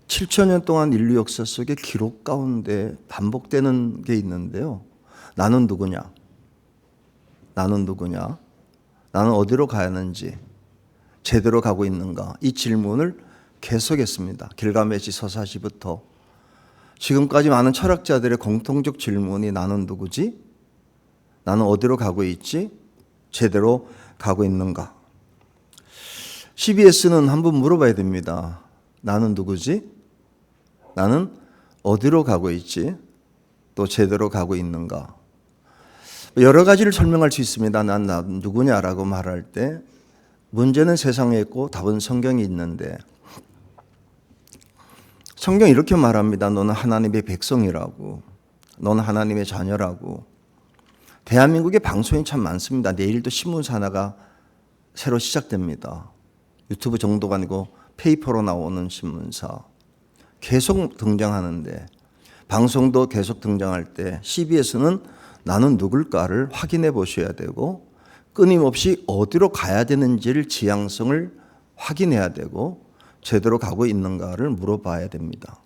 (7,000년) 동안 인류 역사 속의 기록 가운데 반복되는 게 있는데요. 나는 누구냐? 나는 누구냐? 나는 어디로 가야 하는지, 제대로 가고 있는가? 이 질문을 계속했습니다. 길가메시 서사시부터 지금까지 많은 철학자들의 공통적 질문이 나는 누구지? 나는 어디로 가고 있지? 제대로 가고 있는가? CBS는 한번 물어봐야 됩니다. 나는 누구지? 나는 어디로 가고 있지? 또 제대로 가고 있는가? 여러 가지를 설명할 수 있습니다. 난 누구냐라고 말할 때 문제는 세상에 있고 답은 성경에 있는데, 성경이 이렇게 말합니다. 너는 하나님의 백성이라고, 너는 하나님의 자녀라고. 대한민국에 방송이 참 많습니다. 내일도 신문사 하나가 새로 시작됩니다. 유튜브 정도가 아니고 페이퍼로 나오는 신문사 계속 등장하는데, 방송도 계속 등장할 때 CBS는 나는 누굴까를 확인해 보셔야 되고, 끊임없이 어디로 가야 되는지를 지향성을 확인해야 되고, 제대로 가고 있는가를 물어봐야 됩니다.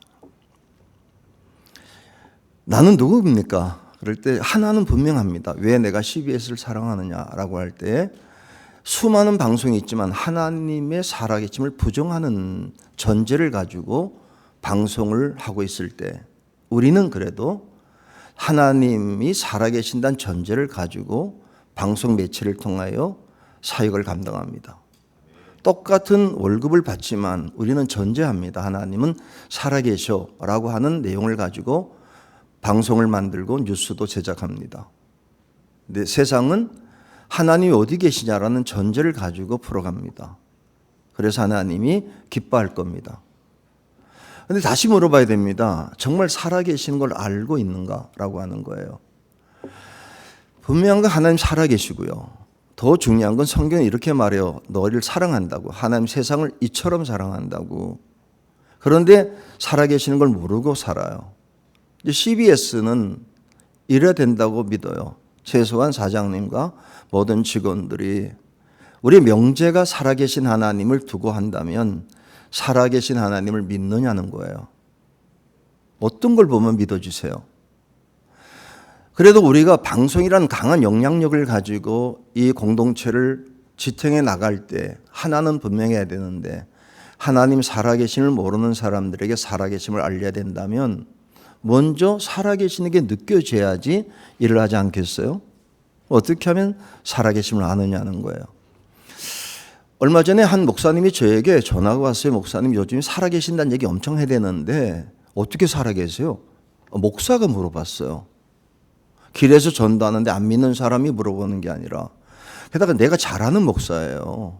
나는 누구입니까? 그럴 때 하나는 분명합니다. 왜 내가 CBS를 사랑하느냐라고 할 때, 수많은 방송이 있지만 하나님의 살아계심을 부정하는 전제를 가지고 방송을 하고 있을 때, 우리는 그래도 하나님이 살아계신다는 전제를 가지고 방송 매체를 통하여 사역을 감당합니다. 똑같은 월급을 받지만 우리는 전제합니다. 하나님은 살아계셔라고 하는 내용을 가지고 방송을 만들고 뉴스도 제작합니다. 근데 세상은 하나님이 어디 계시냐라는 전제를 가지고 풀어갑니다. 그래서 하나님이 기뻐할 겁니다. 그런데 다시 물어봐야 됩니다. 정말 살아계시는 걸 알고 있는가라고 하는 거예요. 분명한 건 하나님 살아계시고요. 더 중요한 건 성경이 이렇게 말해요. 너를 사랑한다고. 하나님 세상을 이처럼 사랑한다고. 그런데 살아계시는 걸 모르고 살아요. CBS는 이래야 된다고 믿어요. 최소한 사장님과 모든 직원들이 우리 명제가 살아계신 하나님을 두고 한다면 살아계신 하나님을 믿느냐는 거예요. 어떤 걸 보면 믿어주세요. 그래도 우리가 방송이라는 강한 영향력을 가지고 이 공동체를 지탱해 나갈 때 하나는 분명해야 되는데, 하나님 살아계심을 모르는 사람들에게 살아계심을 알려야 된다면 먼저 살아계시는 게 느껴져야지 일을 하지 않겠어요? 어떻게 하면 살아계심을 아느냐는 거예요. 얼마 전에 한 목사님이 저에게 전화가 왔어요. 목사님 요즘 살아계신다는 얘기 엄청 해대는데 어떻게 살아계세요? 목사가 물어봤어요. 길에서 전도하는데 안 믿는 사람이 물어보는 게 아니라, 게다가 내가 잘 아는 목사예요.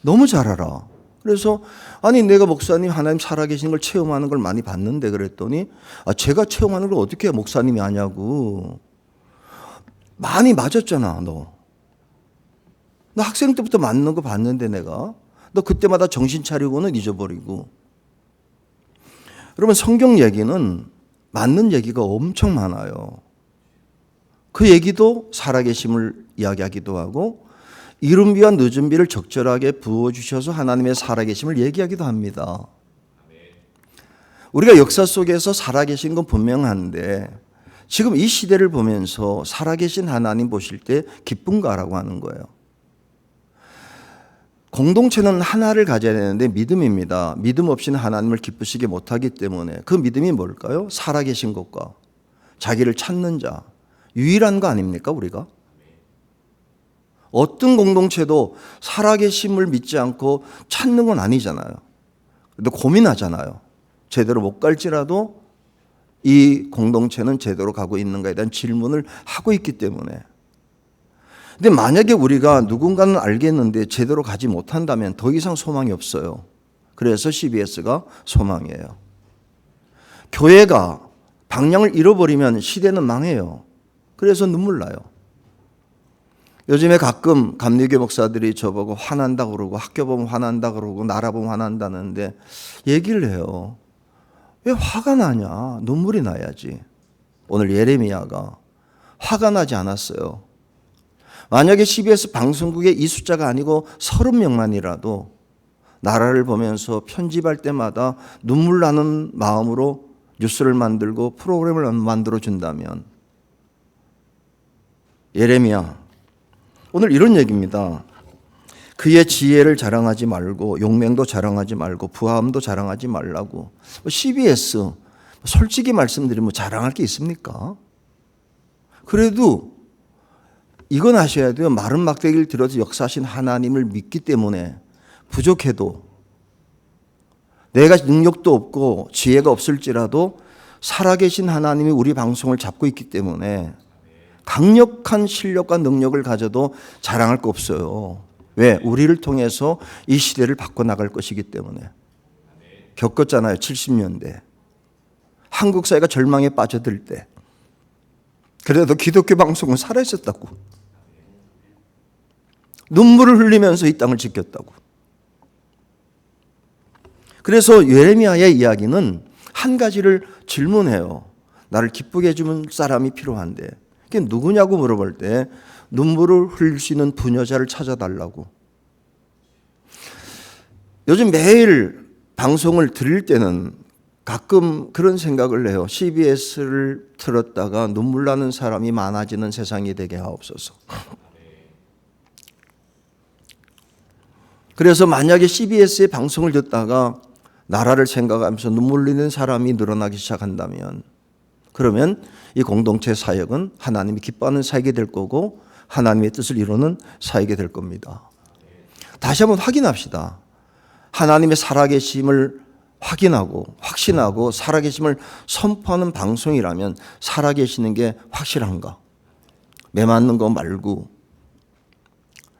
너무 잘 알아. 그래서 아니 내가 목사님 하나님 살아계신 걸 체험하는 걸 많이 봤는데, 그랬더니 제가 체험하는 걸 어떻게 목사님이 아냐고. 많이 맞았잖아. 너 학생 때부터 맞는 거 봤는데 내가. 너 그때마다 정신 차리고는 잊어버리고. 여러분, 성경 얘기는 맞는 얘기가 엄청 많아요. 그 얘기도 살아계심을 이야기하기도 하고, 이른 비와 늦은 비를 적절하게 부어주셔서 하나님의 살아계심을 얘기하기도 합니다. 우리가 역사 속에서 살아계신 건 분명한데, 지금 이 시대를 보면서 살아계신 하나님 보실 때 기쁜가라고 하는 거예요. 공동체는 하나를 가져야 되는데 믿음입니다. 믿음 없이는 하나님을 기쁘시게 못하기 때문에 그 믿음이 뭘까요? 살아계신 것과 자기를 찾는 자, 유일한 거 아닙니까 우리가? 어떤 공동체도 살아계심을 믿지 않고 찾는 건 아니잖아요. 그래도 고민하잖아요. 제대로 못 갈지라도 이 공동체는 제대로 가고 있는가에 대한 질문을 하고 있기 때문에. 근데 만약에 우리가 누군가는 알겠는데 제대로 가지 못한다면 더 이상 소망이 없어요. 그래서 CBS가 소망이에요. 교회가 방향을 잃어버리면 시대는 망해요. 그래서 눈물 나요. 요즘에 가끔 감리교 목사들이 저보고 화난다 그러고 학교 보면 화난다 그러고 나라 보면 화난다는데 얘기를 해요. 왜 화가 나냐? 눈물이 나야지. 오늘 예레미야가 화가 나지 않았어요. 만약에 CBS 방송국의 이 숫자가 아니고 30명만이라도 나라를 보면서 편집할 때마다 눈물 나는 마음으로 뉴스를 만들고 프로그램을 만들어 준다면, 예레미야 오늘 이런 얘기입니다. 그의 지혜를 자랑하지 말고 용맹도 자랑하지 말고 부함도 자랑하지 말라고. CBS 솔직히 말씀드리면 자랑할 게 있습니까? 그래도 이건 아셔야 돼요. 마른 막대기를 들어서 역사하신 하나님을 믿기 때문에 부족해도, 내가 능력도 없고 지혜가 없을지라도 살아계신 하나님이 우리 방송을 잡고 있기 때문에 강력한 실력과 능력을 가져도 자랑할 거 없어요. 왜? 우리를 통해서 이 시대를 바꿔나갈 것이기 때문에. 겪었잖아요. 70년대. 한국 사회가 절망에 빠져들 때. 그래도 기독교 방송은 살아있었다고. 눈물을 흘리면서 이 땅을 지켰다고. 그래서 예레미야의 이야기는 한 가지를 질문해요. 나를 기쁘게 해주는 사람이 필요한데 그게 누구냐고 물어볼 때 눈물을 흘릴 수 있는 부녀자를 찾아달라고. 요즘 매일 방송을 들을 때는 가끔 그런 생각을 해요. CBS를 틀었다가 눈물 나는 사람이 많아지는 세상이 되게 하옵소서. 그래서 만약에 CBS의 방송을 듣다가 나라를 생각하면서 눈물 흘리는 사람이 늘어나기 시작한다면, 그러면 이 공동체 사역은 하나님이 기뻐하는 사역이 될 거고 하나님의 뜻을 이루는 사역이 될 겁니다. 다시 한번 확인합시다. 하나님의 살아계심을 확인하고 확신하고 살아계심을 선포하는 방송이라면 살아계시는 게 확실한가? 매맞는 거 말고.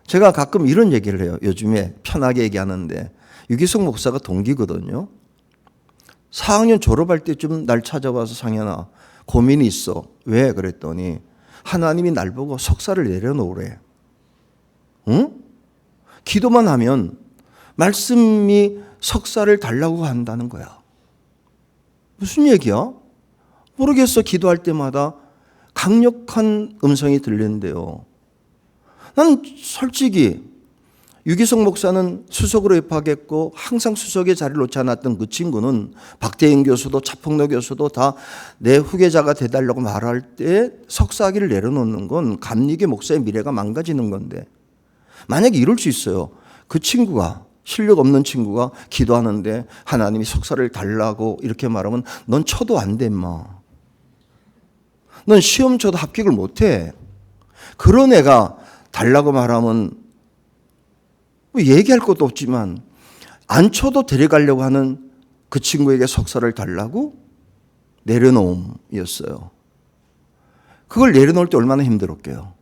제가 가끔 이런 얘기를 해요. 요즘에 편하게 얘기하는데 유기석 목사가 동기거든요. 4학년 졸업할 때쯤 날 찾아와서 상현아 고민이 있어. 왜? 그랬더니 하나님이 날 보고 석사를 내려놓으래. 응? 기도만 하면 말씀이 석사를 달라고 한다는 거야. 무슨 얘기야? 모르겠어. 기도할 때마다 강력한 음성이 들리는데요. 난 솔직히 유기석 목사는 수석으로 입학했고 항상 수석의 자리를 놓지 않았던 그 친구는 박대인 교수도 차풍로 교수도 다 내 후계자가 돼달라고 말할 때 석사학위를 내려놓는 건 감리교 목사의 미래가 망가지는 건데, 만약에 이럴 수 있어요. 그 친구가, 실력 없는 친구가 기도하는데 하나님이 석사를 달라고 이렇게 말하면 넌 쳐도 안 돼 임마. 넌 시험 쳐도 합격을 못해. 그런 애가 달라고 말하면 뭐 얘기할 것도 없지만 안 쳐도 데려가려고 하는 그 친구에게 석사를 달라고 내려놓음이었어요. 그걸 내려놓을 때 얼마나 힘들었게요.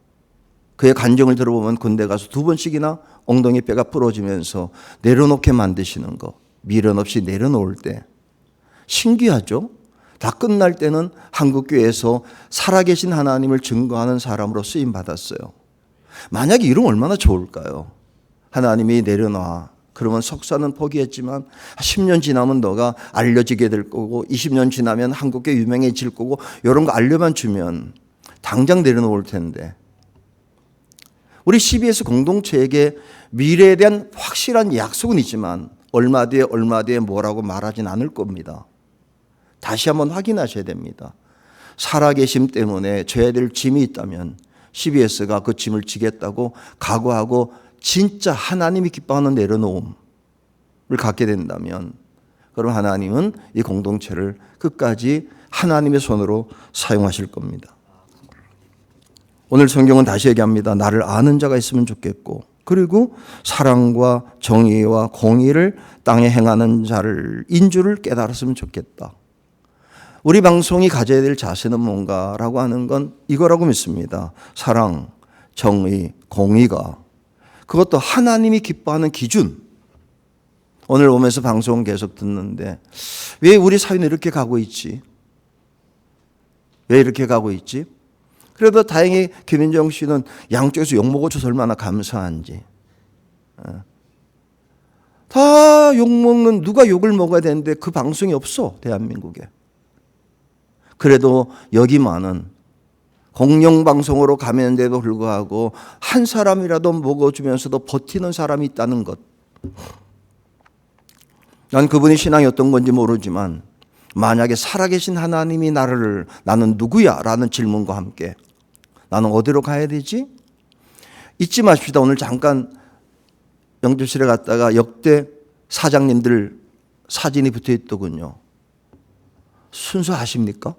그의 간증을 들어보면 군대 가서 2번씩이나 엉덩이 뼈가 부러지면서 내려놓게 만드시는 거, 미련 없이 내려놓을 때 신기하죠? 다 끝날 때는 한국교회에서 살아계신 하나님을 증거하는 사람으로 쓰임받았어요. 만약에 이러면 얼마나 좋을까요? 하나님이 내려놔. 그러면 석사는 포기했지만 10년 지나면 너가 알려지게 될 거고 20년 지나면 한국교회 유명해질 거고 이런 거 알려만 주면 당장 내려놓을 텐데. 우리 CBS 공동체에게 미래에 대한 확실한 약속은 있지만 얼마 뒤에 뭐라고 말하진 않을 겁니다. 다시 한번 확인하셔야 됩니다. 살아계심 때문에 져야 될 짐이 있다면 CBS가 그 짐을 지겠다고 각오하고 진짜 하나님이 기뻐하는 내려놓음을 갖게 된다면 그럼 하나님은 이 공동체를 끝까지 하나님의 손으로 사용하실 겁니다. 오늘 성경은 다시 얘기합니다. 나를 아는 자가 있으면 좋겠고 그리고 사랑과 정의와 공의를 땅에 행하는 자를 인주를 깨달았으면 좋겠다. 우리 방송이 가져야 될 자세는 뭔가라고 하는 건 이거라고 믿습니다. 사랑, 정의, 공의가 그것도 하나님이 기뻐하는 기준. 오늘 오면서 방송 계속 듣는데 왜 우리 사회는 이렇게 가고 있지? 왜 이렇게 가고 있지? 그래도 다행히 김인정 씨는 양쪽에서 욕먹어 줘서 얼마나 감사한지. 다 욕먹는 누가 욕을 먹어야 되는데 그 방송이 없어 대한민국에. 그래도 여기만은 공영방송으로 가면데도 불구하고 한 사람이라도 먹어주면서도 버티는 사람이 있다는 것. 난 그분이 신앙이 어떤 건지 모르지만 만약에 살아계신 하나님이 나는 누구야? 라는 질문과 함께 나는 어디로 가야 되지? 잊지 마십시다. 오늘 잠깐 영접실에 갔다가 역대 사장님들 사진이 붙어 있더군요. 순서 아십니까?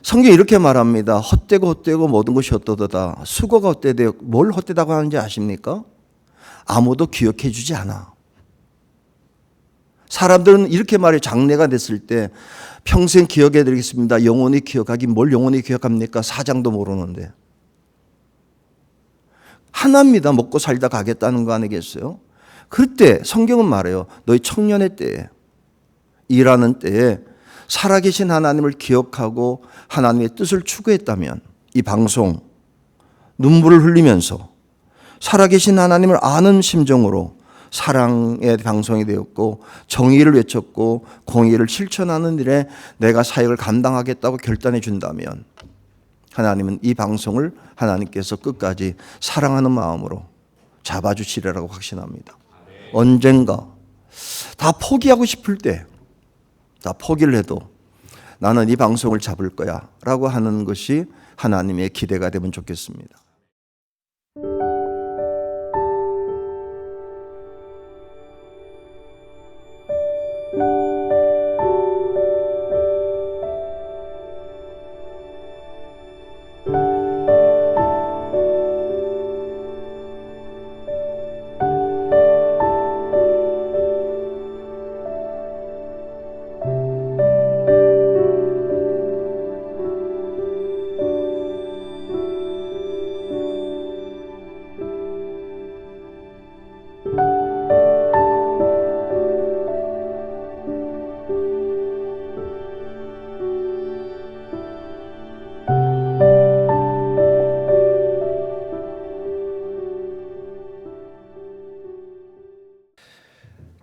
성경이 이렇게 말합니다. 헛되고 모든 것이 헛되도다. 수고가 헛되되 뭘 헛되다고 하는지 아십니까? 아무도 기억해 주지 않아. 사람들은 이렇게 말해 장례가 됐을 때 평생 기억해 드리겠습니다. 영원히 기억하기 뭘 영원히 기억합니까? 사장도 모르는데. 하나입니다. 먹고 살다 가겠다는 거 아니겠어요? 그때 성경은 말해요. 너희 청년의 때에 일하는 때에 살아계신 하나님을 기억하고 하나님의 뜻을 추구했다면 이 방송 눈물을 흘리면서 살아계신 하나님을 아는 심정으로 사랑의 방송이 되었고 정의를 외쳤고 공의를 실천하는 일에 내가 사역을 감당하겠다고 결단해 준다면 하나님은 이 방송을 하나님께서 끝까지 사랑하는 마음으로 잡아주시리라고 확신합니다. 언젠가 다 포기하고 싶을 때 다 포기를 해도 나는 이 방송을 잡을 거야 라고 하는 것이 하나님의 기대가 되면 좋겠습니다.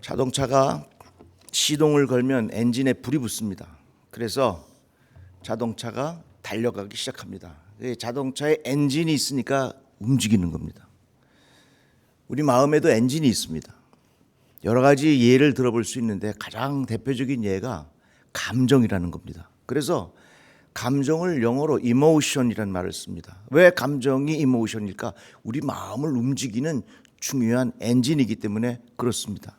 자동차가 시동을 걸면 엔진에 불이 붙습니다. 그래서 자동차가 달려가기 시작합니다. 자동차에 엔진이 있으니까 움직이는 겁니다. 우리 마음에도 엔진이 있습니다. 여러 가지 예를 들어볼 수 있는데 가장 대표적인 예가 감정이라는 겁니다. 그래서 감정을 영어로 emotion이라는 말을 씁니다. 왜 감정이 emotion일까? 우리 마음을 움직이는 중요한 엔진이기 때문에 그렇습니다.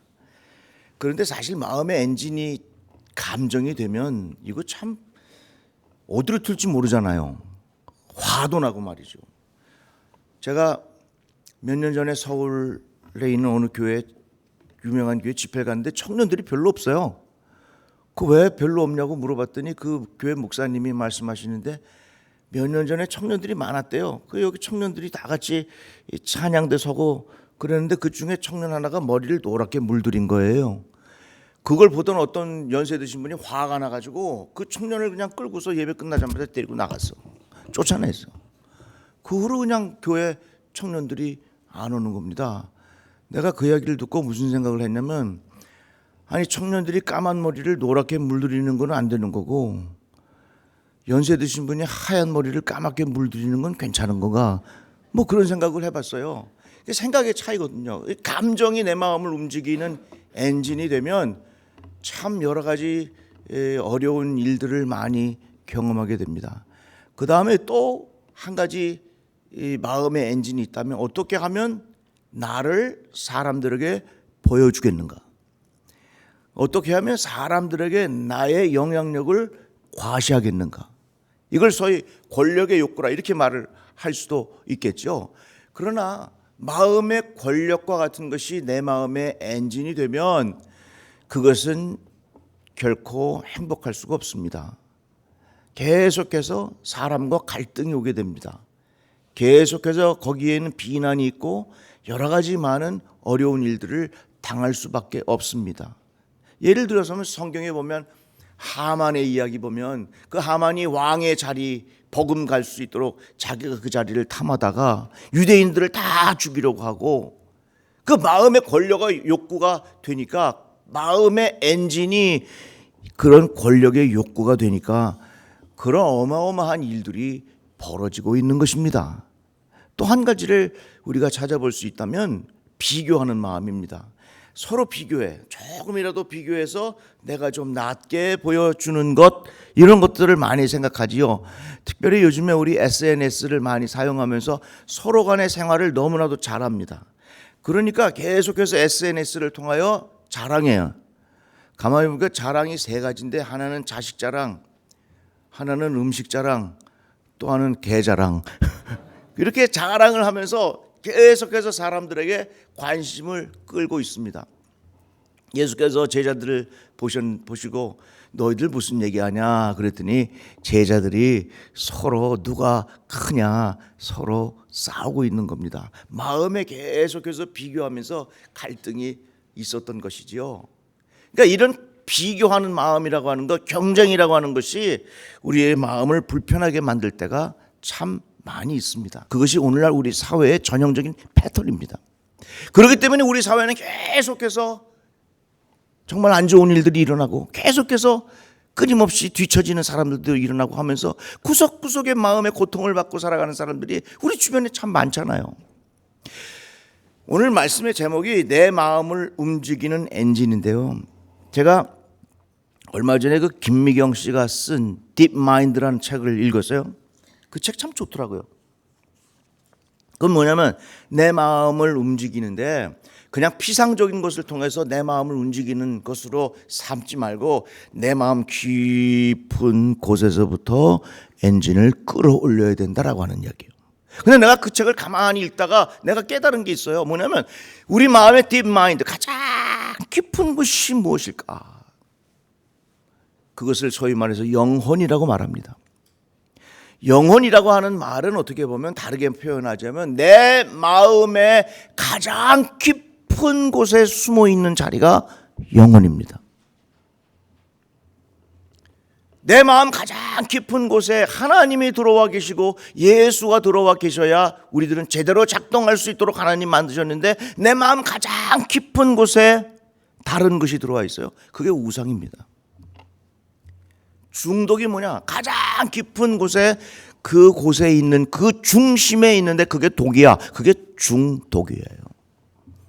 그런데 사실 마음의 엔진이 감정이 되면 이거 참 어디로 튈지 모르잖아요. 화도 나고 말이죠. 제가 몇 년 전에 서울에 있는 어느 교회, 유명한 교회 집회를 갔는데 청년들이 별로 없어요. 그 왜 별로 없냐고 물어봤더니 그 교회 목사님이 말씀하시는데 몇 년 전에 청년들이 많았대요. 그 여기 청년들이 다 같이 찬양대 서고 그랬는데 그 중에 청년 하나가 머리를 노랗게 물들인 거예요. 그걸 보던 어떤 연세 드신 분이 화가 나가지고 그 청년을 그냥 끌고서 예배 끝나자마자 때리고 나갔어. 쫓아냈어. 그 후로 그냥 교회 청년들이 안 오는 겁니다. 내가 그 이야기를 듣고 무슨 생각을 했냐면 아니 청년들이 까만 머리를 노랗게 물들이는 건 안 되는 거고 연세 드신 분이 하얀 머리를 까맣게 물들이는 건 괜찮은 건가? 뭐 그런 생각을 해봤어요. 생각의 차이거든요. 감정이 내 마음을 움직이는 엔진이 되면 참 여러 가지 어려운 일들을 많이 경험하게 됩니다. 그 다음에 또 한 가지 이 마음의 엔진이 있다면 어떻게 하면 나를 사람들에게 보여주겠는가? 어떻게 하면 사람들에게 나의 영향력을 과시하겠는가? 이걸 소위 권력의 욕구라 이렇게 말을 할 수도 있겠죠. 그러나 마음의 권력과 같은 것이 내 마음의 엔진이 되면 그것은 결코 행복할 수가 없습니다. 계속해서 사람과 갈등이 오게 됩니다. 계속해서 거기에는 비난이 있고 여러 가지 많은 어려운 일들을 당할 수밖에 없습니다. 예를 들어서 성경에 보면 하만의 이야기 보면 그 하만이 왕의 자리 버금 갈 수 있도록 자기가 그 자리를 탐하다가 유대인들을 다 죽이려고 하고 그 마음의 권력의 욕구가 되니까 마음의 엔진이 그런 권력의 욕구가 되니까 그런 어마어마한 일들이 벌어지고 있는 것입니다. 또 한 가지를 우리가 찾아볼 수 있다면 비교하는 마음입니다. 서로 비교해. 조금이라도 비교해서 내가 좀 낫게 보여주는 것 이런 것들을 많이 생각하지요. 특별히 요즘에 우리 SNS를 많이 사용하면서 서로 간의 생활을 너무나도 잘합니다. 그러니까 계속해서 SNS를 통하여 자랑해요. 가만히 보니까 자랑이 세 가지인데 하나는 자식 자랑, 하나는 음식 자랑, 또 하나는 개 자랑. 이렇게 자랑을 하면서 계속해서 사람들에게 관심을 끌고 있습니다. 예수께서 제자들을 보시고 너희들 무슨 얘기하냐 그랬더니 제자들이 서로 누가 크냐 서로 싸우고 있는 겁니다. 마음에 계속해서 비교하면서 갈등이 있었던 것이지요. 그러니까 이런 비교하는 마음이라고 하는 것, 경쟁이라고 하는 것이 우리의 마음을 불편하게 만들 때가 참 많이 있습니다. 그것이 오늘날 우리 사회의 전형적인 패턴입니다. 그렇기 때문에 우리 사회는 계속해서 정말 안 좋은 일들이 일어나고 계속해서 끊임없이 뒤처지는 사람들도 일어나고 하면서 구석구석에 마음의 고통을 받고 살아가는 사람들이 우리 주변에 참 많잖아요. 오늘 말씀의 제목이 내 마음을 움직이는 엔진인데요. 제가 얼마 전에 그 김미경 씨가 쓴 딥마인드라는 책을 읽었어요. 그 책 참 좋더라고요. 그건 뭐냐면 내 마음을 움직이는데 그냥 피상적인 것을 통해서 내 마음을 움직이는 것으로 삼지 말고 내 마음 깊은 곳에서부터 엔진을 끌어올려야 된다라고 하는 이야기예요. 근데 내가 그 책을 가만히 읽다가 내가 깨달은 게 있어요. 뭐냐면 우리 마음의 딥마인드 가장 깊은 것이 무엇일까? 그것을 소위 말해서 영혼이라고 말합니다. 영혼이라고 하는 말은 어떻게 보면 다르게 표현하자면 내 마음의 가장 깊은 곳에 숨어 있는 자리가 영혼입니다. 내 마음 가장 깊은 곳에 하나님이 들어와 계시고 예수가 들어와 계셔야 우리들은 제대로 작동할 수 있도록 하나님 만드셨는데 내 마음 가장 깊은 곳에 다른 것이 들어와 있어요. 그게 우상입니다. 중독이 뭐냐? 가장 깊은 곳에 그 곳에 있는 그 중심에 있는데 그게 독이야. 그게 중독이에요.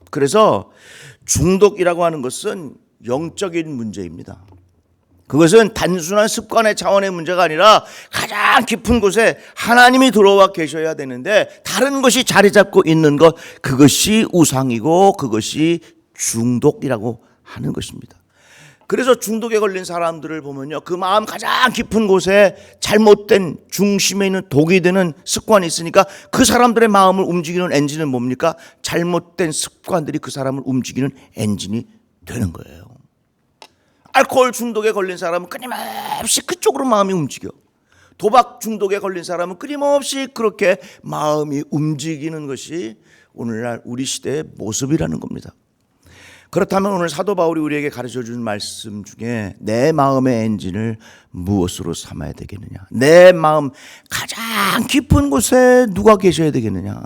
그래서 중독이라고 하는 것은 영적인 문제입니다. 그것은 단순한 습관의 차원의 문제가 아니라 가장 깊은 곳에 하나님이 들어와 계셔야 되는데 다른 것이 자리 잡고 있는 것 그것이 우상이고 그것이 중독이라고 하는 것입니다. 그래서 중독에 걸린 사람들을 보면요, 그 마음 가장 깊은 곳에 잘못된 중심에 있는 독이 되는 습관이 있으니까 그 사람들의 마음을 움직이는 엔진은 뭡니까? 잘못된 습관들이 그 사람을 움직이는 엔진이 되는 거예요. 알코올 중독에 걸린 사람은 끊임없이 그쪽으로 마음이 움직여. 도박 중독에 걸린 사람은 끊임없이 그렇게 마음이 움직이는 것이 오늘날 우리 시대의 모습이라는 겁니다. 그렇다면 오늘 사도 바울이 우리에게 가르쳐주는 말씀 중에 내 마음의 엔진을 무엇으로 삼아야 되겠느냐? 내 마음 가장 깊은 곳에 누가 계셔야 되겠느냐?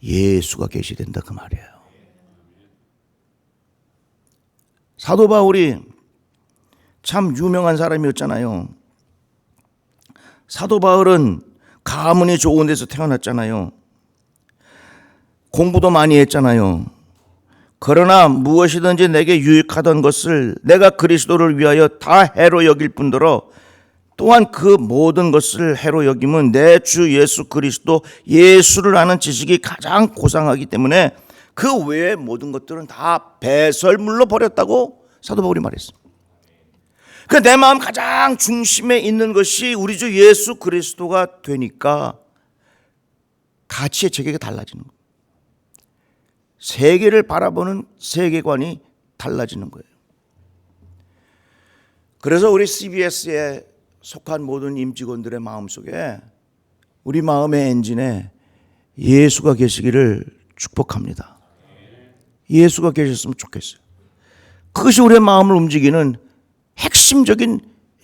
예수가 계셔야 된다 그 말이에요. 사도 바울이 참 유명한 사람이었잖아요. 사도 바울은 가문이 좋은 데서 태어났잖아요. 공부도 많이 했잖아요. 그러나 무엇이든지 내게 유익하던 것을 내가 그리스도를 위하여 다 해로 여길 뿐더러 또한 그 모든 것을 해로 여김은 내 주 예수 그리스도 예수를 아는 지식이 가장 고상하기 때문에 그 외의 모든 것들은 다 배설물로 버렸다고 사도 바울이 말했습니다. 그 내 마음 가장 중심에 있는 것이 우리 주 예수 그리스도가 되니까 가치의 체계가 달라지는 거예요. 세계를 바라보는 세계관이 달라지는 거예요. 그래서 우리 CBS에 속한 모든 임직원들의 마음속에 우리 마음의 엔진에 예수가 계시기를 축복합니다. 예수가 계셨으면 좋겠어요. 그것이 우리의 마음을 움직이는 핵심적인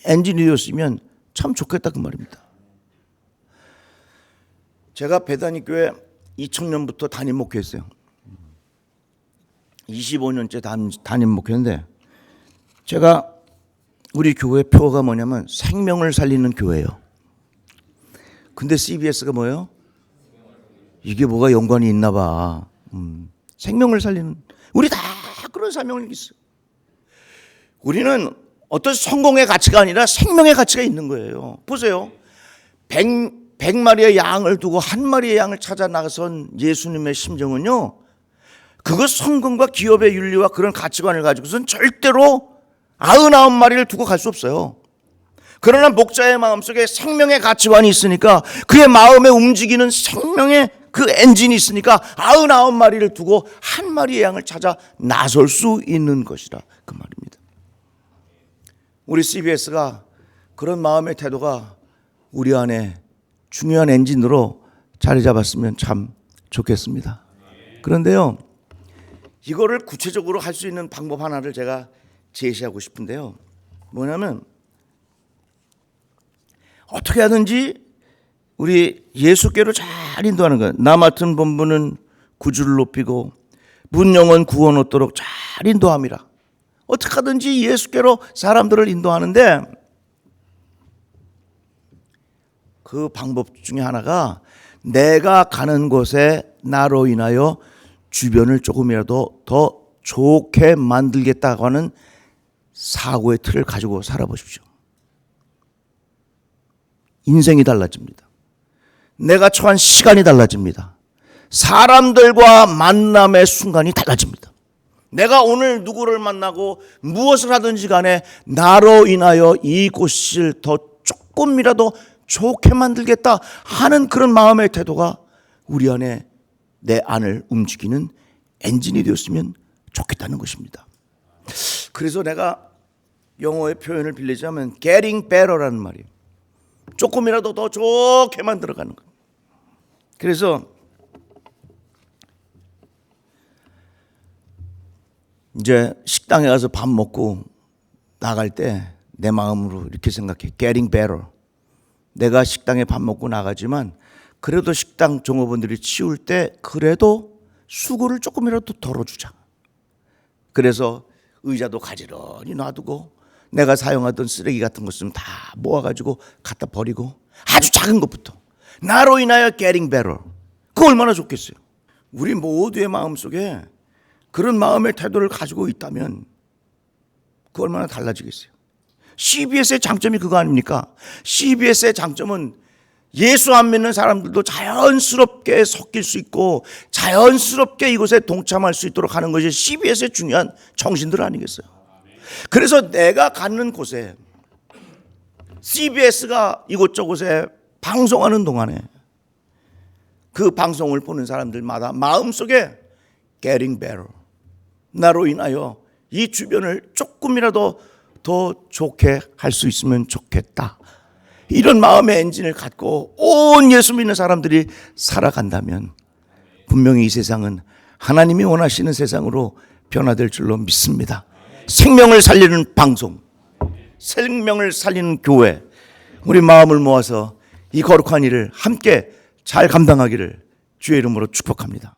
엔진이 되었으면 참 좋겠다 그 말입니다. 제가 배단위 교회 2000년부터 담임 목회했어요. 25년째 담임 목회인데 제가 우리 교회 표어가 뭐냐면 생명을 살리는 교회예요. 근데 CBS가 뭐예요? 이게 뭐가 연관이 있나 봐. 생명을 살리는, 우리 다 그런 사명을 있어요. 우리는 어떤 성공의 가치가 아니라 생명의 가치가 있는 거예요. 보세요. 100마리의 양을 두고 한 마리의 양을 찾아 나선 예수님의 심정은요, 그것 성공과 기업의 윤리와 그런 가치관을 가지고선 절대로 99마리를 두고 갈 수 없어요. 그러나 목자의 마음속에 생명의 가치관이 있으니까 그의 마음에 움직이는 생명의 그 엔진이 있으니까 99마리를 두고 한 마리의 양을 찾아 나설 수 있는 것이라 그 말입니다. 우리 CBS가 그런 마음의 태도가 우리 안에 중요한 엔진으로 자리 잡았으면 참 좋겠습니다. 그런데요, 이거를 구체적으로 할 수 있는 방법 하나를 제가 제시하고 싶은데요. 뭐냐면 어떻게 하든지 우리 예수께로 잘 인도하는 거예요. 나 맡은 본부는 구주를 높이고 문영은 구원 얻도록 잘 인도함이라. 어떻게 하든지 예수께로 사람들을 인도하는데 그 방법 중에 하나가 내가 가는 곳에 나로 인하여 주변을 조금이라도 더 좋게 만들겠다고 하는 사고의 틀을 가지고 살아보십시오. 인생이 달라집니다. 내가 처한 시간이 달라집니다. 사람들과 만남의 순간이 달라집니다. 내가 오늘 누구를 만나고 무엇을 하든지 간에 나로 인하여 이곳을 더 조금이라도 좋게 만들겠다 하는 그런 마음의 태도가 우리 안에 내 안을 움직이는 엔진이 되었으면 좋겠다는 것입니다. 그래서 내가 영어의 표현을 빌리자면 getting better라는 말이에요. 조금이라도 더 좋게 만들어가는 거예요. 그래서 이제 식당에 가서 밥 먹고 나갈 때 내 마음으로 이렇게 생각해. getting better. 내가 식당에 밥 먹고 나가지만 그래도 식당 종업원들이 치울 때 그래도 수고를 조금이라도 덜어주자. 그래서 의자도 가지런히 놔두고 내가 사용하던 쓰레기 같은 것은 다 모아가지고 갖다 버리고 아주 작은 것부터 나로 인하여 getting better. 그거 얼마나 좋겠어요. 우리 모두의 마음속에 그런 마음의 태도를 가지고 있다면 그거 얼마나 달라지겠어요. CBS의 장점이 그거 아닙니까? CBS의 장점은 예수 안 믿는 사람들도 자연스럽게 섞일 수 있고 자연스럽게 이곳에 동참할 수 있도록 하는 것이 CBS의 중요한 정신들 아니겠어요? 그래서 내가 가는 곳에 CBS가 이곳저곳에 방송하는 동안에 그 방송을 보는 사람들마다 마음속에 getting better. 나로 인하여 이 주변을 조금이라도 더 좋게 할 수 있으면 좋겠다. 이런 마음의 엔진을 갖고 온 예수 믿는 사람들이 살아간다면 분명히 이 세상은 하나님이 원하시는 세상으로 변화될 줄로 믿습니다. 생명을 살리는 방송, 생명을 살리는 교회, 우리 마음을 모아서 이 거룩한 일을 함께 잘 감당하기를 주의 이름으로 축복합니다.